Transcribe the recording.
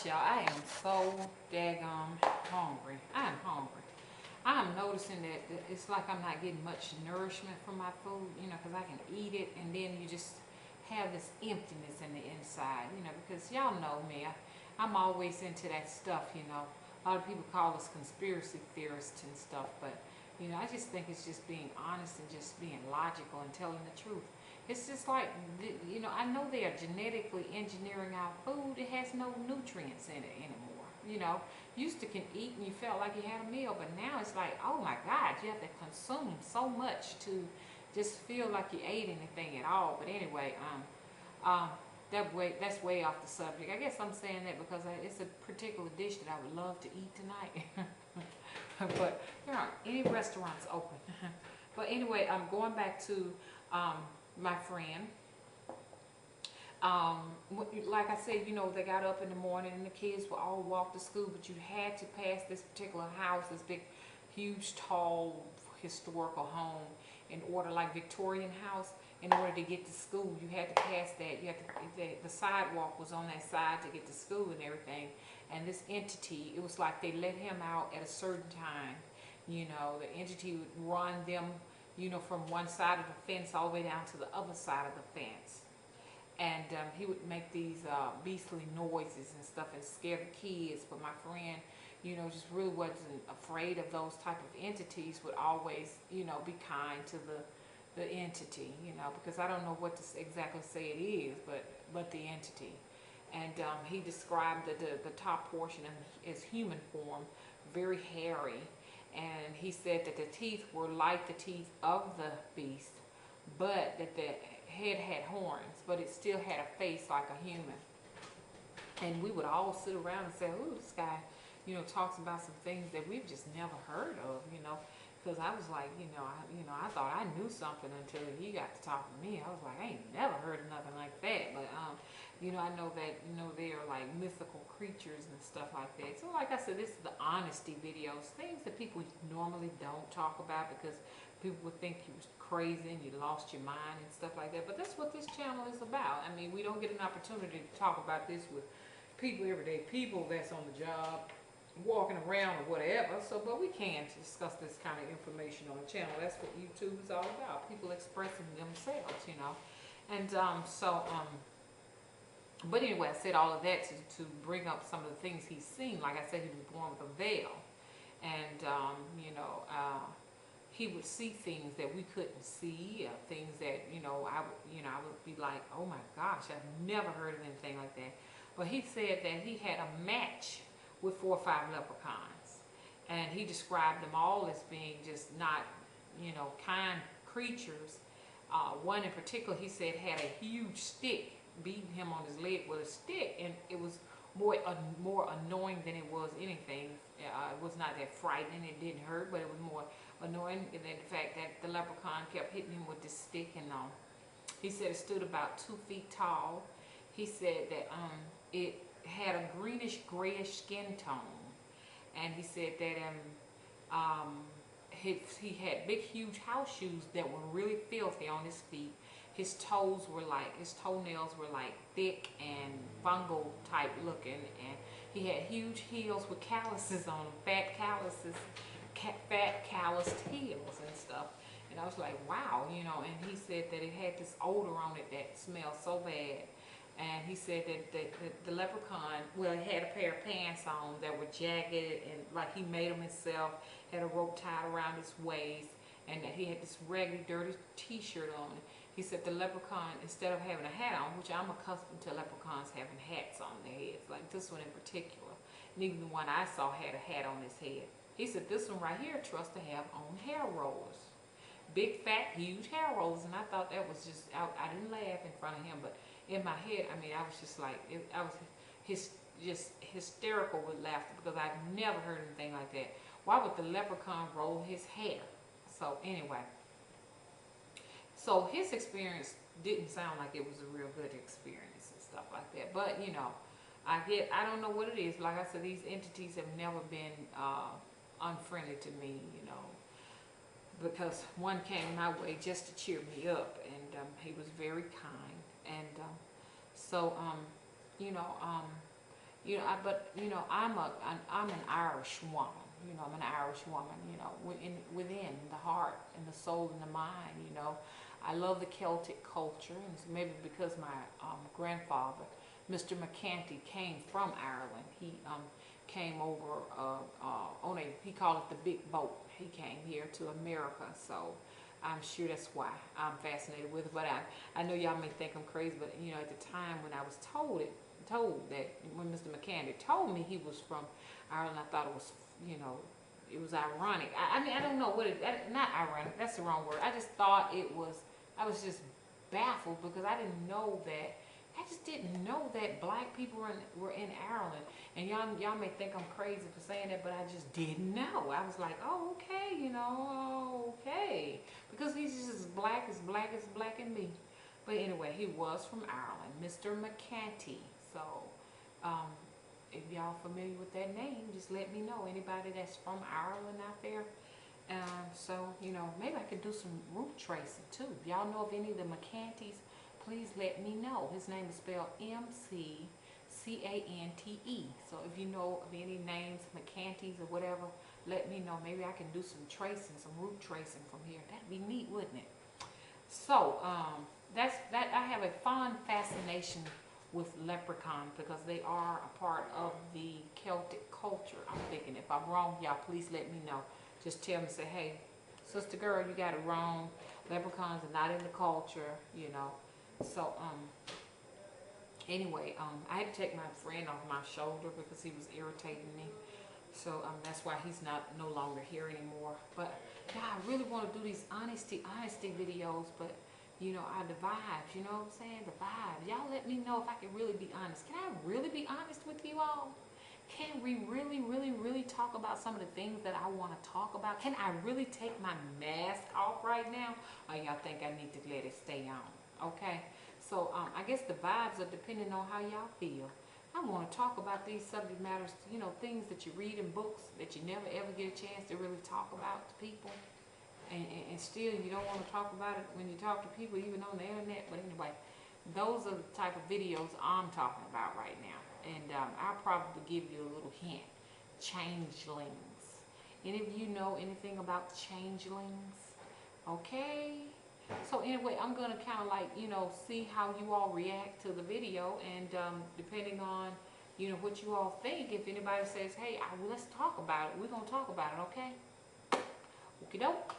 gosh, y'all, I am so daggone hungry. I'm hungry. I'm noticing that it's like I'm not getting much nourishment from my food, because I can eat it and then you just have this emptiness in the inside, because y'all know me. I'm always into that stuff. A lot of people call us conspiracy theorists and stuff, but, I just think it's just being honest and just being logical and telling the truth. It's just like, I know they are genetically engineering our food. It has no nutrients in it anymore. Used to can eat and you felt like you had a meal, but now it's like, oh my God, you have to consume so much to just feel like you ate anything at all. But anyway, that's way off the subject. I guess I'm saying that because it's a particular dish that I would love to eat tonight. But there aren't any restaurants open. But anyway, I'm going back to my friend. Like I said, they got up in the morning and the kids would all walk to school, but you had to pass this particular house, this big, huge, tall, historical home in order, like Victorian house, in order to get to school. You had to pass that. You had to, the sidewalk was on that side to get to school and everything. And this entity, it was like they let him out at a certain time. The entity would run them, from one side of the fence all the way down to the other side of the fence. And he would make these beastly noises and stuff and scare the kids. But my friend, just really wasn't afraid of those type of entities, would always, be kind to the entity, because I don't know what to exactly say it is, but the entity. And he described the top portion as human form, very hairy. And he said that the teeth were like the teeth of the beast, but that the head had horns, but it still had a face like a human. And we would all sit around and say, "Ooh, this guy, talks about some things that we've just never heard of," because I was like, I thought I knew something until he got to talking to me. I was like, I ain't never heard of nothing like that. But I know that they are like mythical creatures and stuff like that. So like I said, this is the honesty videos, things that people normally don't talk about because people would think you was crazy and you lost your mind and stuff like that. But that's what this channel is about. I mean, we don't get an opportunity to talk about this with people, everyday people that's on the job, walking around or whatever. So, but we can discuss this kind of information on the channel. That's what YouTube is all about. People expressing themselves, And but anyway, I said all of that to bring up some of the things he's seen. Like I said, he was born with a veil. And, he would see things that we couldn't see, things that, I would be like, oh my gosh, I've never heard of anything like that. But he said that he had a match with 4 or 5 leprechauns. And he described them all as being just not, kind creatures. One in particular, he said, had a huge stick, beating him on his leg with a stick, and it was more annoying than it was anything. It was not that frightening. It didn't hurt, but it was more annoying than the fact that the leprechaun kept hitting him with this stick. And he said it stood about 2 feet tall. He said that it had a greenish grayish skin tone, and he said that he had big huge house shoes that were really filthy on his feet. His toenails were like thick and fungal type looking, and he had huge heels with calluses on them, fat calloused heels and stuff. And I was like, wow, and he said that it had this odor on it that smelled so bad. And he said that the leprechaun, well, he had a pair of pants on that were jagged, and like he made them himself, had a rope tied around his waist, and that he had this raggedy, dirty t-shirt on. He said the leprechaun, instead of having a hat on, which I'm accustomed to leprechauns having hats on their heads, like this one in particular, and even the one I saw had a hat on his head. He said this one right here trusts to have on hair rollers. Big, fat, huge hair rollers, and I thought that was just, I didn't laugh in front of him, but in my head, I mean, I was just like, I was just hysterical with laughter because I've never heard anything like that. Why would the leprechaun roll his hair? So anyway, so his experience didn't sound like it was a real good experience and stuff like that. But I don't know what it is. Like I said, these entities have never been unfriendly to me, because one came my way just to cheer me up, and he was very kind. And You know, I'm an Irish woman. You know, I'm an Irish woman. You know, within the heart and the soul and the mind. You know, I love the Celtic culture, and it's maybe because my grandfather, Mr. McCanty, came from Ireland. He came over on he called it the big boat. He came here to America, so I'm sure that's why I'm fascinated with it. But I know y'all may think I'm crazy, but you know, at the time when I was told that when Mr. McCandy told me he was from Ireland, I thought it was, you know, it was ironic. I mean, I don't know what not ironic, that's the wrong word. I just thought it was, I was just baffled because I didn't know that, I just didn't know that black people were in Ireland. And y'all may think I'm crazy for saying that, but I just didn't know. I was like, oh, okay, you know, okay. Because he's just as black in me. But anyway, he was from Ireland, Mr. McCanty. So, if y'all familiar with that name, just let me know. Anybody that's from Ireland out there. So, you know, maybe I could do some root tracing too. If y'all know of any of the McCantys, please let me know. His name is spelled M-C-C-A-N-T-E. So if you know of any names, McCantys or whatever, let me know. Maybe I can do some tracing, some root tracing from here. That'd be neat, wouldn't it? So, that's that. I have a fond fascination with leprechauns because they are a part of the Celtic culture. I'm thinking if I'm wrong, y'all please let me know. Just tell me, say, hey, sister girl, you got it wrong. Leprechauns are not in the culture, you know. So, anyway, I had to take my friend off my shoulder because he was irritating me. So, that's why he's no longer here anymore. But, yeah, I really want to do these honesty videos, but you know, the vibes, you know what I'm saying? The vibes. Y'all let me know if I can really be honest. Can I really be honest with you all? Can we really talk about some of the things that I want to talk about? Can I really take my mask off right now? Or y'all think I need to let it stay on? Okay? So, I guess the vibes are depending on how y'all feel. I want to talk about these subject matters, you know, things that you read in books that you never ever get a chance to really talk about to people. And still you don't want to talk about it when you talk to people, even on the internet. But anyway, those are the type of videos I'm talking about right now. And I'll probably give you a little hint. Changelings. Any of you know anything about changelings? Okay. So anyway, I'm going to kind of like, you know, see how you all react to the video. And depending on, you know, what you all think, if anybody says, hey, let's talk about it, we're going to talk about it, okay? Okie doke.